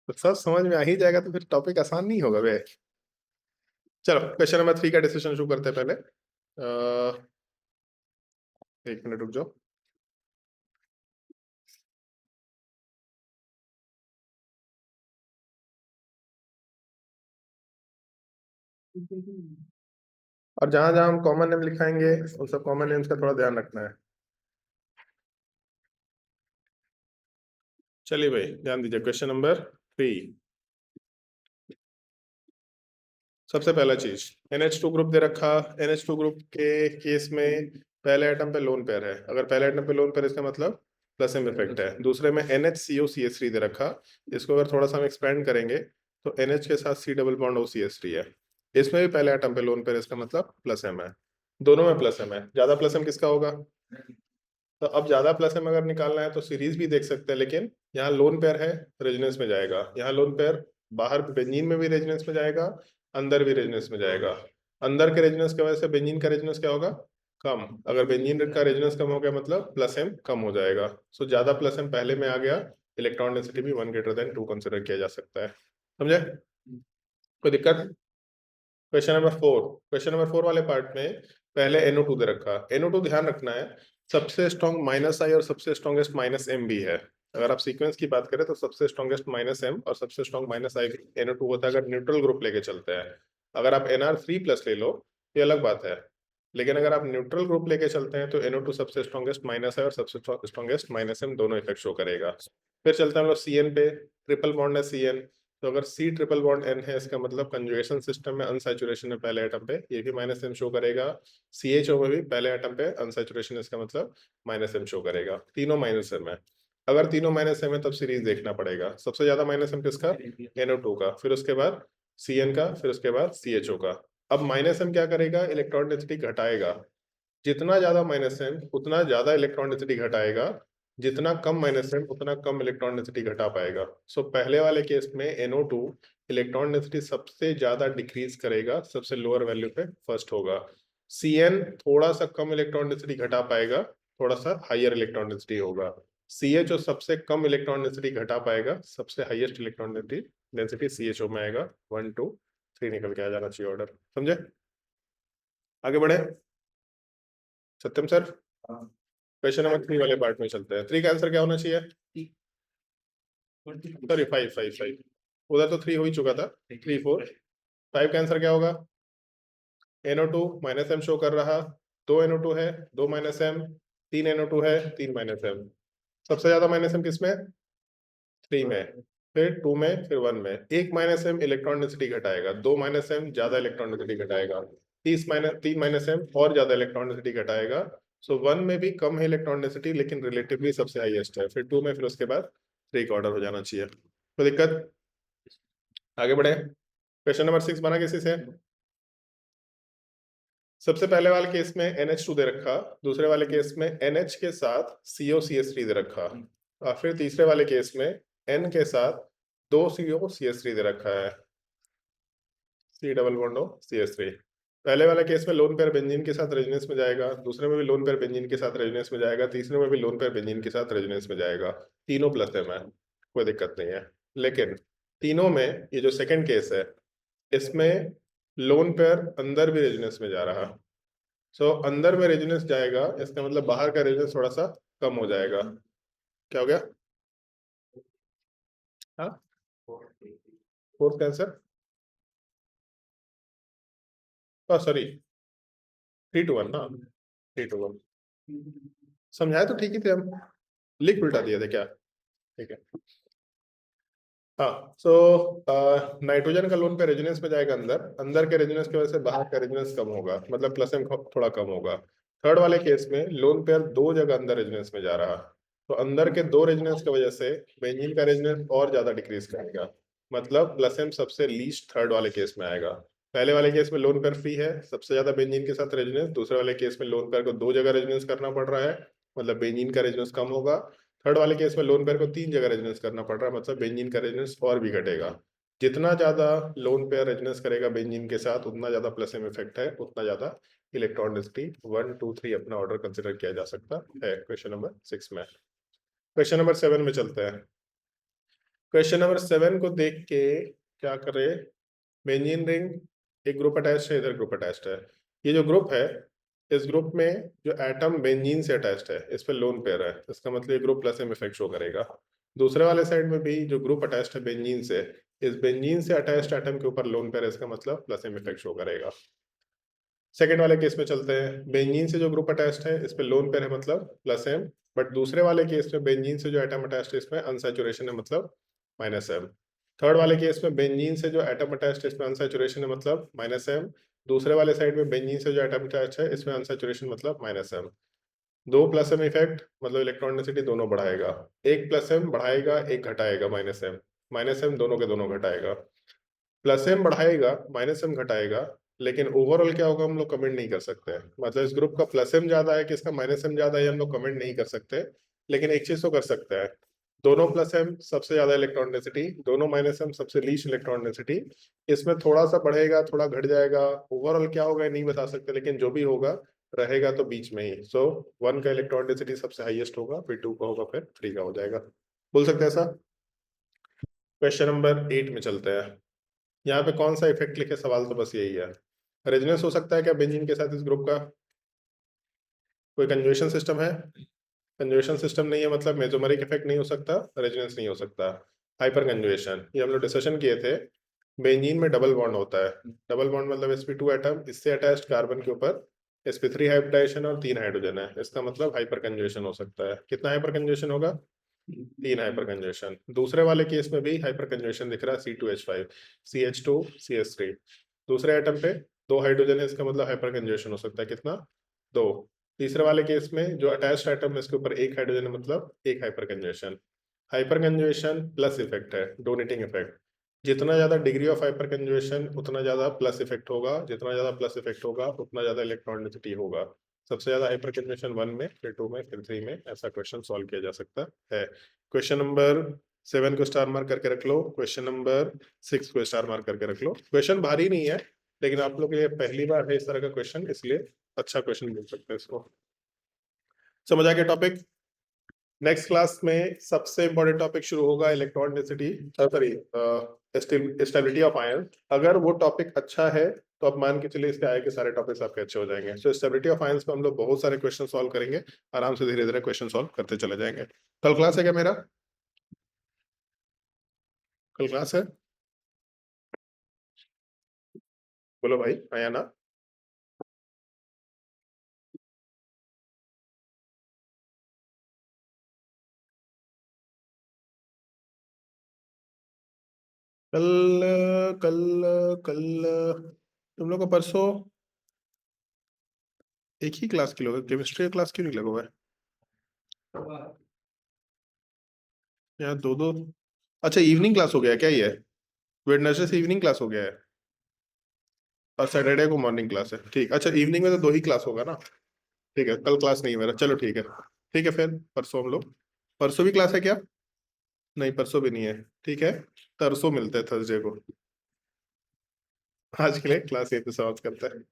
तो सब समझ में आ ही जाएगा तो फिर टॉपिक आसान नहीं होगा बे। चलो क्वेश्चन नंबर 3 का डिस्कशन शुरू करते हैं पहले। एक मिनट रुक जाओ। और जहां जहां हम कॉमन नेम लिखाएंगे उन सब कॉमन नेम्स का थोड़ा ध्यान रखना है। चलिए भाई ध्यान दीजिए, क्वेश्चन नंबर 3। सबसे पहला चीज, NH2 ग्रुप दे रखा। NH2 ग्रुप के केस में पहले एटम पे लोन पेयर है। अगर पहले एटम पे लोन पेयर, इसका मतलब प्लस एम इफेक्ट है। दूसरे में NHCOCH3 दे रखा। इसको अगर थोड़ा सा हम एक्सपेंड करेंगे तो NH के साथ C डबल बॉन्ड OCH3 है। इसमें भी पहले एटम पे लोन पेयर, इसका मतलब प्लस एम है। दोनों में प्लस एम है। ज्यादा प्लस एम किसका होगा? तो अब ज्यादा प्लस एम अगर निकालना है तो सीरीज भी देख सकते हैं, लेकिन यहाँ लोन पेयर है, रेजोनेंस में जाएगा। यहाँ लोन पेयर बाहर बेंजीन में भी रेजोनेंस में जाएगा, अंदर भी रेजोनेंस में जाएगा। अंदर के रेजोनेंस की वजह से बेंजीन का रेजोनेंस क्या होगा? कम। अगर बेंजीन का रेजोनेंस कम हो गया मतलब प्लस एम कम हो जाएगा। सो ज्यादा प्लस एम पहले में आ गया। इलेक्ट्रॉन डेंसिटी भी 1 > 2 कंसिडर किया जा सकता है। समझे? कोई दिक्कत? क्वेश्चन नंबर 4 वाले पार्ट में पहले NO2 दे रखा। NO2 ध्यान रखना है, सबसे स्ट्रॉन्ग -I और सबसे स्ट्रॉन्गेस्ट -M भी है। अगर आप सीक्वेंस की बात करें तो सबसे स्ट्रॉन्गेस्ट -M और सबसे स्ट्रॉन्ग -I NO2 होता है, अगर न्यूट्रल ग्रुप लेके चलते हैं। अगर आप NR3+ ले लो ये अलग बात है, लेकिन अगर आप न्यूट्रल ग्रुप लेके चलते हैं तो NO2 सबसे स्ट्रॉन्गेस्ट -I और सबसे स्ट्रॉन्गेस्ट -M दोनों इफेक्ट शो करेगा। फिर चलते हैं हम लोग CN पे। ट्रिपल बॉन्ड है CN, तो अगर C ट्रिपल बॉन्ड N है, इसका मतलब कंजुगेशन सिस्टम में अनसैचुरेशन है पहले एटम पे, ये भी -M शो करेगा। CHO में भी पहले एटम पे अनसैचुरेशन, इसका मतलब -M शो करेगा। तीनों -M है। अगर तीनों -M है तब सीरीज देखना पड़ेगा। सबसे ज्यादा -M किसका? NO2 का, फिर उसके बाद CN का, फिर उसके बाद CHO का। अब -M क्या करेगा? इलेक्ट्रॉन डेंसिटी घटाएगा। जितना ज्यादा -M उतना ज्यादा इलेक्ट्रॉन डेंसिटी घटाएगा, जितना कम -M उतना कम इलेक्ट्रॉन डेंसिटी घटा पाएगा। सो पहले वाले केस में NO2 इलेक्ट्रॉन डेंसिटी सबसे ज्यादा डिक्रीज करेगा, सबसे लोअर वैल्यू पे फर्स्ट होगा। CN थोड़ा सा कम इलेक्ट्रॉन डेंसिटी घटा पाएगा, थोड़ा सा हाइयर इलेक्ट्रॉन डेंसिटी होगा। CHO सबसे कम इलेक्ट्रॉन डेंसिटी घटा पाएगा, सबसे हाईएस्ट इलेक्ट्रॉन डेंसिटी CHO में आएगा। 1 2 3 निकल के आ जाना चाहिए ऑर्डर। समझे? आगे बढ़े सत्यम सर। क्वेश्चन नंबर 3 वाले पार्ट में चलते हैं। 3 का आंसर क्या होना चाहिए? सॉरी 5 उधर तो 3 हो ही चुका था। 3 4 5 का आंसर क्या होगा? NO2 -M शो कर रहा, 2 NO2 है, 2 -M, 3 NO2 है, 3 -M। सबसे ज्यादा -M किसमें? 3 में, फिर 2 में, फिर 1 में। एक -M इलेक्ट्रॉन डेंसिटी घटाएगा, 2 -M ज्यादा इलेक्ट्रॉन डेंसिटी घटाएगा, 3 -M और ज्यादा इलेक्ट्रॉन डेंसिटी घटाएगा। सो 1 में भी कम है इलेक्ट्रॉन डेंसिटी, लेकिन रिलेटिवली सबसे हाईएस्ट है। फिर 2 में, फिर उसके बाद 3 का ऑर्डर हो जाना चाहिए। कोई दिक्कत? आगे बढ़े। क्वेश्चन नंबर 6 बना किसी से? सबसे पहले वाले केस में NH2 दे रखा, दूसरे वाले केस में NH के साथ COCH3 दे रखा, और फिर तीसरे वाले केस में N के साथ 2 COCH3 दे रखा है, C double bond O CH3। पहले वाले केस में लोन पेयर बेंजीन के साथ रेजोनेंस में जाएगा, दूसरे में भी लोन पेयर बेंजीन के साथ रेजोनेंस में जाएगा, तीसरे में भी लोन पेयर बेंजीन के साथ रेजोनेंस में जाएगा। तीनों प्लस M है, कोई दिक्कत नहीं है। लेकिन तीनों में ये जो सेकंड केस है, इसमें लोन पेयर अंदर भी रेजोनेंस में जा रहा। सो अंदर में रेजोनेंस जाएगा, इसका मतलब बाहर का रेजोनेंस थोड़ा सा कम हो जाएगा। क्या हो गया? हाँ, फोर्थ का आंसर, सॉरी 3 to 1 ना, 3 to 1 समझाए तो ठीक ही थे हम, लिख उल्टा दिए थे क्या? ठीक है। हाँ, सो नाइट्रोजन का लोन पे रेजोनेंस में जाएगा अंदर, अंदर के रेजोनेंस की वजह से बाहर का रेजोनेंस कम होगा, मतलब प्लस एम थोड़ा कम होगा। थर्ड वाले केस में लोन पेयर दो जगह अंदर रेजोनेंस में जा रहा, तो अंदर के दो रेजोनेंस की वजह से बेंजीन का रेजोनेंस और ज्यादा डिक्रीज करेगा, मतलब प्लस एम सबसे लीस्ट थर्ड वाले केस में आएगा। पहले वाले केस में लोन पेयर फ्री है, सबसे ज्यादा बेंजीन के साथ रेजोनेंस। दूसरे वाले केस में लोन पेयर को दो जगह रेजोनेंस करना पड़ रहा है, मतलब बेंजीन का रेजोनेंस कम होगा। थर्ड वाले केस में लोन पेयर को 3 जगह रेजोनेंस करना पड़ रहा है, मतलब बेंजीन का रेजोनेंस और भी घटेगा। जितना ज्यादा लोन पेयर रेजोनेंस करेगा बेंजीन के साथ, उतना ज्यादा प्लस एम इफेक्ट है, उतना ज्यादा इलेक्ट्रॉन डेंसिटी 1 2 3 अपना ऑर्डर कंसिडर किया जा सकता है। क्वेश्चन नंबर 6 में। क्वेश्चन नंबर 7 में चलते हैं। क्वेश्चन नंबर 7 को देख के क्या करे, बेंजीन रिंग, एक ग्रुप अटैच्ड है, इधर ग्रुप अटैच्ड है। ये जो ग्रुप है, इस ग्रुप में जो एटम बेंजीन से अटैच्ड है इस पे लोन पेयर है, इसका मतलब ये group plus M effect show करेगा। दूसरे वाले साइड में भी जो ग्रुप अटैच्ड है बेंजीन से, इस बेंजीन से अटैच्ड एटम के ऊपर लोन पेयर है, इसका मतलब प्लस एम इफेक्ट शो करेगा। सेकेंड वाले केस में चलते हैं, बेंजीन से जो ग्रुप अटैच्ड है इस पे लोन पेयर है मतलब प्लस एम, बट दूसरे वाले केस में बेंजीन से जो एटम अटैच्ड है इसमें अनसैचुरेशन है मतलब माइनस एम। थर्ड वाले केस में बेंजीन से जो एटम अटैच्ड है इसमें अनसैचुरेशन है मतलब माइनस एम। दूसरे वाले साइड में बेंजीन से जो एटम अटैच है इसमें अनसैचुरेशन मतलब माइनस एम। दो प्लस एम इफेक्ट मतलब इलेक्ट्रॉन डेंसिटी दोनों बढ़ाएगा, एक प्लस एम बढ़ाएगा एक घटाएगा माइनस एम, माइनस एम दोनों के दोनों घटाएगा। प्लस एम बढ़ाएगा माइनस एम घटाएगा, लेकिन ओवरऑल क्या होगा हम लोग कमेंट नहीं कर सकते हैं। मतलब इस ग्रुप का प्लस एम ज्यादा है कि इसका माइनस एम ज्यादा है हम लोग कमेंट नहीं कर सकते, लेकिन एक चीज तो कर सकते हैं, दोनों प्लस एम सबसे ज्यादा इलेक्ट्रॉन डेंसिटी, दोनों माइनस एम सबसे लीस्ट इलेक्ट्रॉन डेंसिटी। इसमें थोड़ा सा बढ़ेगा थोड़ा घट जाएगा, ओवरऑल क्या होगा नहीं बता सकते, लेकिन जो भी होगा रहेगा तो बीच में ही। सो 1 का इलेक्ट्रॉन डेंसिटी सबसे हाईएस्ट होगा, फिर 2 का होगा, फिर 3 का हो जाएगा। बोल सकते हैं ऐसा। क्वेश्चन नंबर 8 में चलते हैं। यहाँ पे कौन सा इफेक्ट लिखे, सवाल तो बस यही है। रेजोनेंस हो सकता है क्या बेंजीन के साथ इस ग्रुप का? कोई कंजुगेशन सिस्टम है? कंजुगेशन सिस्टम नहीं है मतलब मेसोमेरिक इफेक्ट नहीं हो सकता, रेजोनेंस नहीं हो सकता। हाइपर कंजुगेशन ये हम लोग डिस्कशन किए थे, बेंजीन में डबल बॉन्ड होता है। डबल बॉन्ड मतलब sp2 एटम, इससे अटैच्ड कार्बन के ऊपर sp3 हाइब्रिडाइजेशन और 3 हाइड्रोजन है, इसका मतलब हाइपर कंजुगेशन हो सकता है। कितना हाइपर कंजुगेशन होगा? 3 हाइपर कंजुगेशन। दूसरे वाले केस में भी हाइपर कंजुगेशन दिख रहा है, C2H5 CH2 CH3। दूसरे एटम पे 2 हाइड्रोजन है, इसका मतलब हाइपर कंजुगेशन हो सकता है कितना? 2। तीसरे वाले केस में जो अटैच्ड एटम है इसके ऊपर एक हाइड्रोजन है मतलब एक hyper conjugation. Hyper conjugation plus effect है, डोनेटिंग इफेक्ट। जितना ज्यादा डिग्री ऑफ हाइपर कंजुगेशन उतना ज्यादा प्लस इफेक्ट होगा, जितना ज्यादा प्लस इफेक्ट होगा उतना ज्यादा इलेक्ट्रॉन डेंसिटी होगा। सबसे ज्यादा हाइपर कंजुगेशन 1 में, फिर 2 में, फिर 3 में। ऐसा क्वेश्चन सॉल्व किया जा सकता है। क्वेश्चन नंबर 7 को स्टार मार्क करके रख लो, क्वेश्चन नंबर 6 को स्टार मार्क करके रख लो। क्वेश्चन भारी नहीं है, लेकिन आप लोग के लिए पहली बार है इस तरह का क्वेश्चन, इसलिए अच्छा क्वेश्चन बोल सकते हैं इसको। समझ आ गया टॉपिक? नेक्स्ट क्लास में सबसे इंपॉर्टेंट टॉपिक शुरू होगा, electron density, sorry stability of ion. अगर वो टॉपिक अच्छा है तो आप मान के चलिए इसके आगे के सारे टॉपिक्स आपके अच्छे हो जाएंगे। सो स्टेबिलिटी ऑफ आयंस पे हम लोग बहुत सारे क्वेश्चन सॉल्व करेंगे, आराम से धीरे धीरे क्वेश्चन सॉल्व करते चले जाएंगे। कल क्लास है क्या मेरा? कल क्लास है? बोलो भाई, आया ना? कल कल कल तुम लोग को परसों एक ही क्लास के लोग, केमिस्ट्री का क्लास क्यों नहीं लगा हुआ है यहाँ? दो दो? अच्छा, इवनिंग क्लास हो गया क्या ये? वेडनेसडे से इवनिंग क्लास हो गया है और सैटरडे को मॉर्निंग क्लास है, ठीक। अच्छा, इवनिंग में तो 2 ही क्लास होगा ना? ठीक है, कल क्लास नहीं है मेरा, चलो ठीक है। ठीक है, फिर परसों हम लोग, परसों भी क्लास है क्या? नहीं, परसों भी नहीं है, ठीक है। परसों मिलते हैं थर्सडे को। आज के लिए क्लास यहीं पे समाप्त करते हैं।